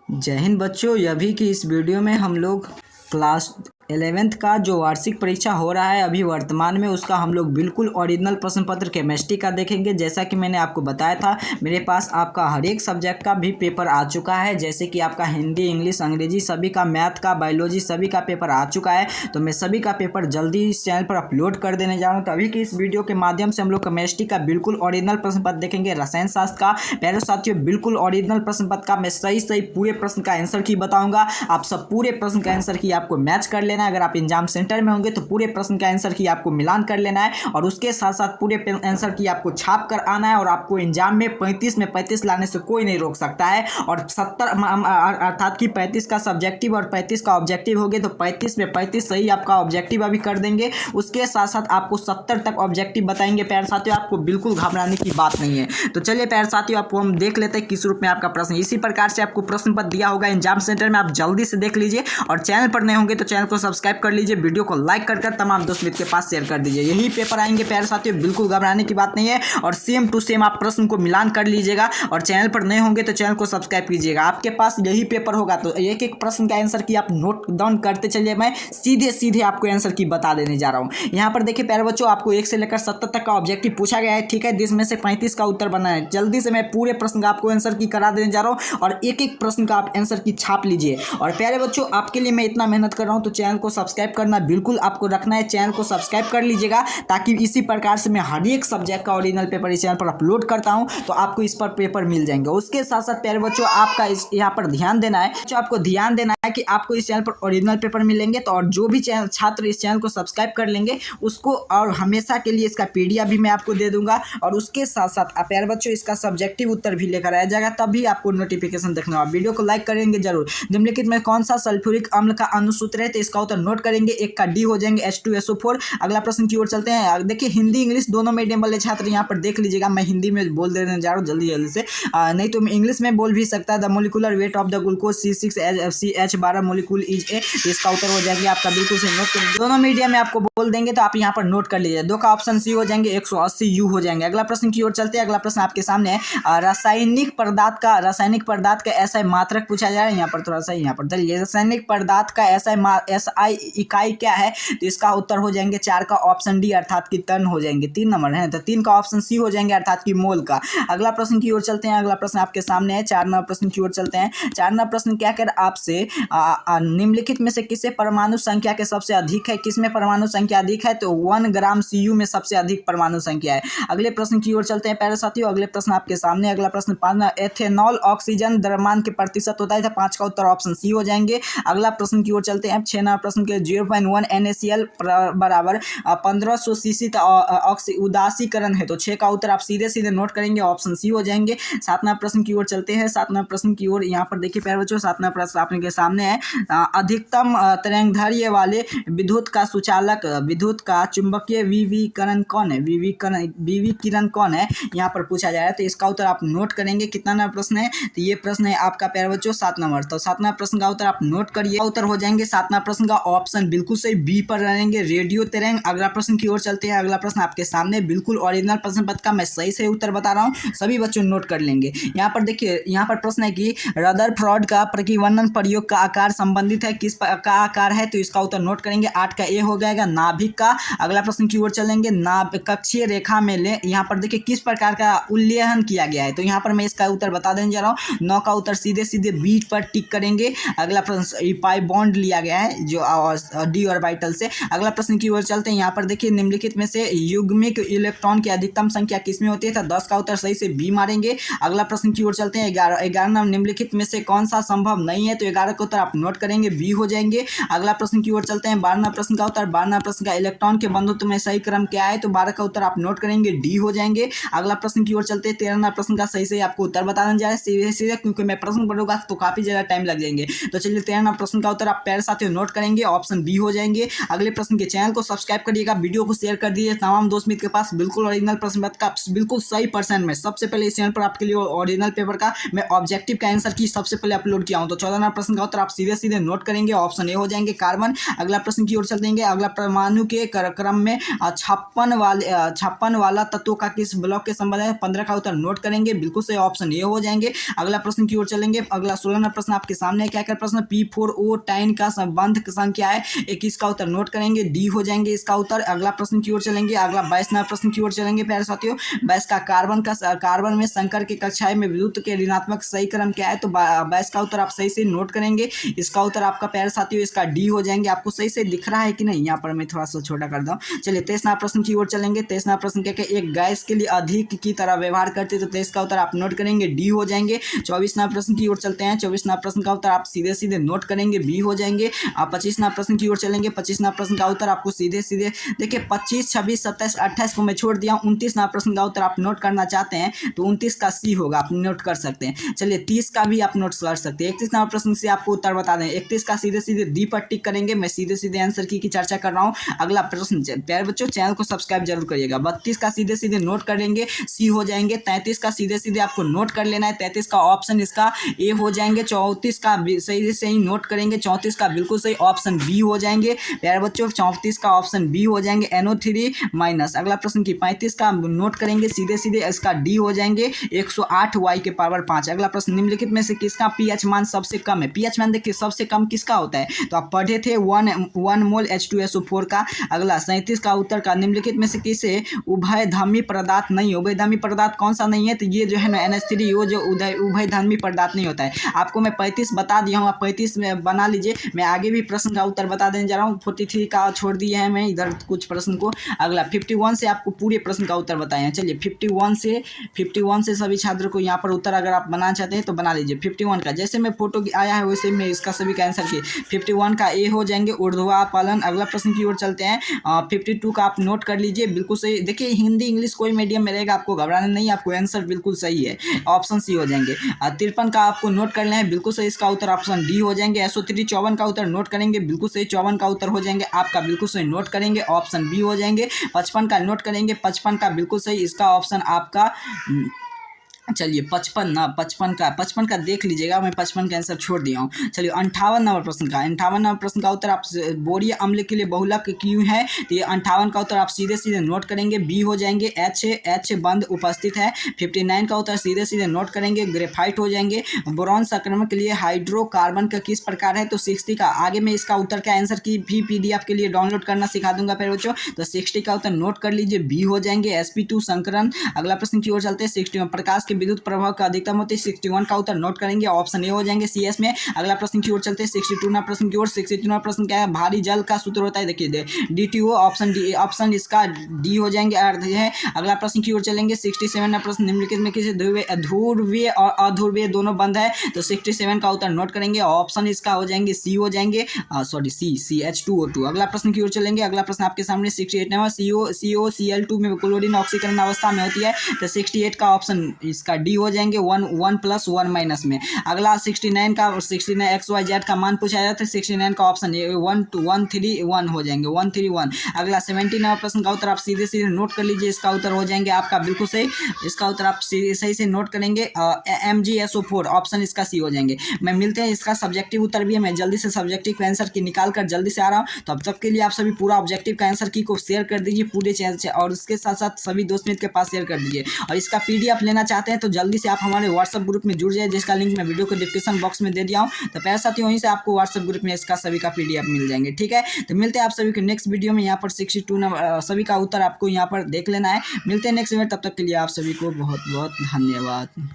जय हिंद बच्चों। अभी की इस वीडियो में हम लोग क्लास 11th का जो वार्षिक परीक्षा हो रहा है अभी वर्तमान में, उसका हम लोग बिल्कुल ओरिजिनल प्रश्न पत्र केमिस्ट्री का देखेंगे। जैसा कि मैंने आपको बताया था, मेरे पास आपका हर एक सब्जेक्ट का भी पेपर आ चुका है, जैसे कि आपका हिंदी, इंग्लिश, अंग्रेजी सभी का, मैथ का, बायोलॉजी सभी का पेपर आ चुका है। तो मैं सभी का पेपर जल्दी इस चैनल पर अपलोड कर देने जा रहा हूँ। तो अभी की इस वीडियो के माध्यम से हम लोग केमिस्ट्री का बिल्कुल ओरिजिनल प्रश्न पत्र देखेंगे। रसायन शास्त्र का प्यारे साथियों बिल्कुल ओरिजिनल प्रश्न पत्र का मैं सही पूरे प्रश्न का आंसर की बताऊंगा। आप सब पूरे प्रश्न का आंसर की आपको मैच कर लेना है। अगर आप एग्जाम सेंटर में होंगे तो पूरे प्रश्न का आंसर की आपको मिलान कर लेना है, और उसके साथ साथ पूरे आंसर की आपको छाप कर आना है। और आपको एग्जाम में 35 में 35 लाने से कोई नहीं रोक सकता है। और 70 अर्थात कि 35 का सब्जेक्टिव और 35 का ऑब्जेक्टिव हो गए तो 35 में 35 सही आपका ऑब्जेक्टिव अभी कर देंगे। उसके साथ साथ आपको 70 तक ऑब्जेक्टिव बताएंगे। प्यारे साथियों आपको बिल्कुल घबराने की बात नहीं है। तो चलिए प्यारे साथियों आपको हम देख लेते हैं किस रूप में आपका प्रश्न। इसी प्रकार से आपको प्रश्न पत्र दिया होगा एग्जाम सेंटर में, आप जल्दी से देख लीजिए। और चैनल पर नए होंगे तो चैनल को सब्सक्राइब कर लीजिए, वीडियो को लाइक कर तमाम दोस्त मित्र के पास शेयर कर दीजिए। यही पेपर आएंगे प्यारे साथियों, बिल्कुल घबराने की बात नहीं है। और सेम टू सेम आप प्रश्न को मिलान कर लीजिएगा। और चैनल पर नए होंगे तो चैनल को सब्सक्राइब कीजिएगा। आपके पास यही पेपर होगा तो एक एक प्रश्न का आंसर की आप नोट डाउन करते चलिए। मैं सीधे सीधे आपको आंसर की बता देने जा रहा हूँ। यहाँ पर देखिए प्यारे बच्चों, आपको 1 से लेकर 70 तक का ऑब्जेक्टिव पूछा गया है, ठीक है, जिसमें से 35 का उत्तर बना है। जल्दी से मैं पूरे प्रश्न का आपको आंसर की करा देने जा रहा हूँ, और एक एक प्रश्न का आप आंसर की छाप लीजिए। और प्यारे बच्चों आपके लिए मैं इतना मेहनत कर रहा हूँ तो चैनल को सब्सक्राइब करना बिल्कुल आपको रखना है। चैनल को सब्सक्राइब कर लीजिएगा, ताकि इसी प्रकार से मैं हर एक सब्जेक्ट का ओरिजिनल पेपर इस चैनल पर अपलोड करता हूं तो आपको इस पर पेपर मिल जाएंगे। उसके साथ साथ प्यारे बच्चों आपका इस यहाँ पर ध्यान देना है, जो आपको ध्यान देना है कि आपको इस चैनल पर ओरिजिनल पेपर मिलेंगे। तो और जो भी छात्र इस चैनल को सब्सक्राइब कर लेंगे उसको और हमेशा के लिए इसका पीडीएफ भी मैं आपको दे दूंगा। और उसके साथ साथ प्यारे बच्चों इसका सब्जेक्टिव उत्तर भी लेकर आया जाएगा, तभी आपको नोटिफिकेशन देखना होगा। वीडियो को लाइक करेंगे जरूर। निम्नलिखित में कौन सा सल्फ्यूरिक अम्ल का अनुसूत्र है, तो इसका उत्तर नोट करेंगे। एक का डी हो जाएंगे H2SO4। अगला प्रश्न की ओर चलते हैं। देखिए हिंदी इंग्लिश दोनों मीडियम वाले छात्र यहाँ पर देख लीजिएगा, मैं हिंदी में बोल देने जा रहा हूँ जल्दी जल्दी से, नहीं तो मैं इंग्लिश में बोल भी सकता है। The molecular weight of the glucose C6H12 molecule is a, इसका उत्तर हो जाएगा आपका बिल्कुल से नोट करेंगे। दोनों मीडियम में आपको बोल देंगे तो आप यहाँ पर नोट कर लीजिए। 2 का ऑप्शन सी हो जाएंगे 180 U हो जाएंगे। अगला प्रश्न की ओर चलते हैं। अगला प्रश्न आपके सामने है रासायनिक पदार्थ का ऐसा मात्रक पूछा जा रहा है। यहाँ पर थोड़ा सा यहाँ पर चलिए, रासायनिक पदार्थ का SI इकाई क्या है, तो इसका उत्तर हो जाएंगे 4 का ऑप्शन डी अर्थात की टन हो जाएंगे। 3 नंबर है तो 3 का ऑप्शन सी हो जाएंगे अर्थात की मोल का। अगला प्रश्न की ओर चलते हैं। अगला प्रश्न आपके सामने है 4 नंबर प्रश्न की ओर चलते हैं। 4 नंबर प्रश्न क्या कर आपसे निम्नलिखित में से किसे परमाणु संख्या के सबसे अधिक है, किसमें परमाणु संख्या अधिक है, तो 1 ग्राम CU में सबसे अधिक परमाणु संख्या है। अगले प्रश्न की ओर चलते हैं प्यारे साथियों। अगले प्रश्न आपके सामने। अगला प्रश्न 5 एथेनॉल ऑक्सीजन द्रव्यमान के प्रतिशत होता है, तो 5 का उत्तर ऑप्शन सी हो जाएंगे। अगला प्रश्न की ओर चलते हैं। 6 नंबर प्रश्न के 0.1 NaCl बराबर 1500 सीसी उदासीकरण है, तो 6 का उत्तर आप सीधे सीधे नोट करेंगे, ऑप्शन सी हो जाएंगे। 7 नंबर प्रश्न की ओर चलते हैं। 7 नंबर प्रश्न की ओर यहाँ पर देखिए प्यारे बच्चों, 7 नंबर प्रश्न आपके सामने है। अधिकतम तरंगदैर्घ्य वाले विद्युत का सुचालक, विद्युत का चुंबकीय विकिरण कौन है, विकिरण कौन है, यहाँ पर पूछा जा रहा है। तो इसका उत्तर आप नोट करेंगे। कितना नंबर प्रश्न है, तो ये प्रश्न है आपका प्यारे बच्चों 7 नंबर। तो 7 नंबर प्रश्न का उत्तर आप नोट करिए। उत्तर हो जाएंगे 7 नंबर प्रश्न का ऑप्शन बिल्कुल सही बी पर रहेंगे, रेडियो तरंग। अगला प्रश्न की ओर चलते हैं। अगला प्रश्न आपके सामने बिल्कुल ओरिजिनल प्रश्न पत्र का मैं सही से उत्तर बता रहा हूँ, सभी बच्चों नोट कर लेंगे। यहाँ पर देखिए, यहाँ पर प्रश्न है कि रदरफोर्ड का प्रतिवर्णन प्रयोग का आकार संबंधित है, किस का आकार है, तो इसका उत्तर नोट करेंगे। 8 का ए हो जाएगा नाभिक का। अगला प्रश्न की ओर चलेंगे। कक्षीय रेखा में ले, यहाँ पर देखिए किस प्रकार का उल्लेखन किया गया है, तो यहाँ पर मैं इसका उत्तर बता देने जा रहा हूँ। 9 का उत्तर सीधे सीधे बी पर टिक करेंगे। अगला प्रश्न पाई बॉन्ड लिया गया है जो डी ऑर्बिटल से। अगला प्रश्न की ओर चलते हैं। यहाँ पर देखिए निम्नलिखित में से युग्मिक इलेक्ट्रॉन की अधिकतम संख्या किसमें होती है, तो 10 का उत्तर सही से बी मारेंगे। अगला प्रश्न की ओर चलते हैं। 11 निम्नलिखित में से कौन सा संभव नहीं है, तो 11 का उत्तर आप नोट करेंगे, बी हो जाएंगे। अगला प्रश्न की ओर चलते हैं। 12 प्रश्न का उत्तर, 12 प्रश्न का इलेक्ट्रॉन के बंधुत्व में सही क्रम क्या है, तो 12 का उत्तर आप नोट करेंगे, डी हो जाएंगे। अगला प्रश्न की ओर चलते हैं। 13 प्रश्न का सही से आपको उत्तर बताना जाए सीधे सीधे, क्योंकि मैं प्रश्न पढ़ूंगा तो काफी ज्यादा टाइम लग जाएंगे। तो चलिए 13 प्रश्न का उत्तर आप प्यारे साथियों नोट करेंगे। जाएंगे, ऑप्शन बी हो जाएंगे। अगले प्रश्न के चैनल को सब्सक्राइब करिएगा, वीडियो को शेयर कर दीजिए तमाम दोस्त मित्र के पास। बिल्कुल ओरिजिनल प्रश्न पत्र का बिल्कुल सही % में सबसे पहले इस चैनल पर आपके लिए ओरिजिनल पेपर का मैं ऑब्जेक्टिव का आंसर की सबसे पहले अपलोड किया हूं। तो 14 नंबर प्रश्न का उत्तर आप सीधे सीधे नोट करेंगे, ऑप्शन ए हो जाएंगे कार्बन। अगला प्रश्न की ओर चल देंगे। अगला परमाणु के क्रम में 56 वाला तत्व का किस ब्लॉक के संबंध है? 15 का उत्तर नोट करेंगे, बिल्कुल सही ऑप्शन ए हो जाएंगे। अगला प्रश्न की ओर चलेंगे। अगला 16 नंबर प्रश्न आपके सामने क्या क्या प्रश्न? P4O टाइन का संबंध संख्या है 21 का उत्तर नोट करेंगे, डी हो जाएंगे इसका उत्तर। अगला प्रश्न की ओर चलेंगे। अगला 22 नंबर प्रश्न की ओर चलेंगे प्यारे साथियों। 22 का कार्बन में संकर के कक्षाएं में विद्युत के ऋणात्मक सही क्रम क्या है? तो 22 का उत्तर आप सही से नोट करेंगे, इसका उत्तर आपका प्यारे साथियों इसका डी हो जाएंगे। आपको सही से दिख रहा है कि नहीं? यहाँ पर मैं थोड़ा सा छोटा कर दूं। चलिए 23 नंबर प्रश्न की ओर चलेंगे। 23 नंबर प्रश्न क्या एक गैस के लिए अधिक की तरह व्यवहार करते, तो 23 का उत्तर आप नोट करेंगे, डी हो जाएंगे। 24 नंबर प्रश्न की ओर चलते हैं। 24 नंबर प्रश्न का उत्तर आप सीधे सीधे नोट करेंगे, बी हो जाएंगे। आप 25 नंबर प्रश्न की ओर चलेंगे। 25 नंबर प्रश्न का उत्तर आपको सीधे सीधे देखिए 25, 26, 27, 28 को मैं छोड़ दिया। 29 नंबर प्रश्न का उत्तर आप नोट करना चाहते हैं तो 29 का सी होगा, आप नोट कर सकते हैं। चलिए 30 का भी आप नोट कर सकते हैं। 31 नंबर प्रश्न से आपको उत्तर बता दें। 31 का सीधे सीधे डी पर टिक करेंगे, मैं सीधे सीधे आंसर की चर्चा कर रहा हूँ। अगला प्रश्न प्यारे बच्चों चैनल को सब्सक्राइब जरूर करिएगा। 32 का सीधे सीधे नोट करेंगे, सी हो जाएंगे। 33 का सीधे सीधे आपको नोट कर लेना है, 33 का ऑप्शन इसका ए हो जाएंगे। 34 का सही से ही नोट करेंगे, 34 का बिल्कुल सही ऑप्शन बी हो जाएंगे प्यारे बच्चों। 34 का ऑप्शन बी हो जाएंगे, NO3-। अगला प्रश्न की 35 का नोट करेंगे, सीधे सीधे इसका डी हो जाएंगे 108 y के पावर 5। अगला प्रश्न निम्नलिखित में से किसका पीएच मान सबसे कम है? पीएच मान देखिए सबसे कम किसका होता है, तो आप पढ़े थे 1 मोल H2SO4 का। अगला 37 का उत्तर का निम्नलिखित में से किसे उभयधर्मी पदार्थ नहीं? उभयधर्मी पदार्थ कौन सा नहीं है? तो ये जो है ना NH3 वो जो उभयधर्मी पदार्थ नहीं होता है। आपको मैं 35 बता दिया हूँ, आप 35 में बना लीजिए। मैं आगे भी प्रश्न का उत्तर बता देने जा रहा हूँ। 43 का छोड़ दिया है मैं इधर कुछ प्रश्न को। अगला 51 से आपको पूरे प्रश्न का उत्तर बताए हैं। चलिए 51 से सभी छात्रों को यहाँ पर उत्तर अगर आप बनाना चाहते हैं तो बना लीजिए। 51 का जैसे मैं फोटो आया है वैसे मैं इसका सभी का आंसर किए। 51 का ए हो जाएंगे ऊर्ध्वाधर। अगला प्रश्न की ओर चलते हैं। 52 का आप नोट कर लीजिए, बिल्कुल सही। देखिए हिंदी इंग्लिश कोई मीडियम में रहेगा, आपको घबराना नहीं, आपको आंसर बिल्कुल सही है, ऑप्शन सी हो जाएंगे। 53 का आपको नोट कर लें, बिल्कुल सही, इसका उत्तर ऑप्शन डी हो जाएंगे। SO3 54 का उत्तर नोट करेंगे, बिल्कुल सही, 54 का उत्तर हो जाएंगे आपका, बिल्कुल सही नोट करेंगे, ऑप्शन बी हो जाएंगे। 55 का नोट करेंगे, 55 का बिल्कुल सही, इसका ऑप्शन आपका चलिए 55 का देख लीजिएगा, मैं 55 का आंसर छोड़ दिया हूँ। चलिए 58 नंबर प्रश्न का उत्तर आप बोरीय अम्ल के लिए बहुलक क्यों है? तो ये 58 का उत्तर आप सीधे सीधे नोट करेंगे, बी हो जाएंगे। H बंद उपस्थित है। 59 का उत्तर सीधे सीधे नोट करेंगे, ग्रेफाइट हो जाएंगे। बोरॉन संक्रमण के लिए हाइड्रोकार्बन का किस प्रकार है? तो 60 का। आगे मैं इसका उत्तर का आंसर की भी PDF के लिए डाउनलोड करना सिखा दूंगा फिर बच्चों। तो 60 का उत्तर नोट कर लीजिए, बी हो जाएंगे। sp2 संकरण। अगला प्रश्न की ओर चलते हैं। 61 प्रकाश विद्युत प्रभाव का अधिकतम होती है, 61 का उत्तर नोट करेंगे, ऑप्शन ए हो जाएंगे CS में। अगला प्रश्न की ओर चलते हैं। 62 ना प्रश्न की ओर। 62 ना प्रश्न क्या है? भारी जल का सूत्र होता है, देखिए DTO, ऑप्शन इसका डी हो जाएंगे, अर्ध है। अगला प्रश्न की ओर चलेंगे। 67 ना प्रश्न निम्नलिखित में किसी ध्रुवीय और अध्रुवीय दोनों बंद है, तो 67 का उत्तर नोट करेंगे, ऑप्शन इसका हो जाएंगे सी हो जाएंगे, सॉरी सी H2O2। अगला प्रश्न की ओर चलेंगे। अगला प्रश्न आपके सामने 68 नंबर COCl2 में क्लोरीन ऑक्सीकरण अवस्था में होती है, तो 68 का ऑप्शन इसका डी हो जाएंगे, 1 + 1 में। अगला 69 का 69 XYZ का मान पूछा जाता है, 69 का ऑप्शन 131 हो जाएंगे, 131। अगला 70 नंबर प्रश्न का उत्तर आप सीधे सीधे नोट कर लीजिए, इसका उत्तर हो जाएंगे आपका बिल्कुल सही, इसका उत्तर आप सही से नोट करेंगे, MgSO4, ऑप्शन इसका सी हो जाएंगे। मैं मिलते हैं, इसका सब्जेक्टिव उत्तर भी है, मैं जल्दी से सब्जेक्टिव का आंसर की निकाल कर जल्दी से आ रहा हूँ। तो अब तक के लिए आप सभी पूरा ऑब्जेक्टिव का आंसर की को शेयर कर दीजिए पूरे चैनल से, और उसके साथ साथ सभी दोस्त मित्र के पास शेयर कर दीजिए। और इसका PDF लेना चाहते हैं तो जल्दी से आप हमारे व्हाट्सएप ग्रुप में जुड़ जाए, जिसका लिंक मैं वीडियो को डिस्क्रिप्शन बॉक्स में दे दिया हूँ। तो प्यारे साथियों वहीं से आपको व्हाट्सएप ग्रुप में इसका सभी का PDF मिल जाएंगे, ठीक है। तो मिलते हैं आप सभी को नेक्स्ट वीडियो में। यहाँ पर 62 नंबर सभी का उत्तर आपको यहाँ पर देख लेना है। मिलते हैं नेक्स्ट वीडियो, तब तक के लिए आप सभी को बहुत बहुत धन्यवाद।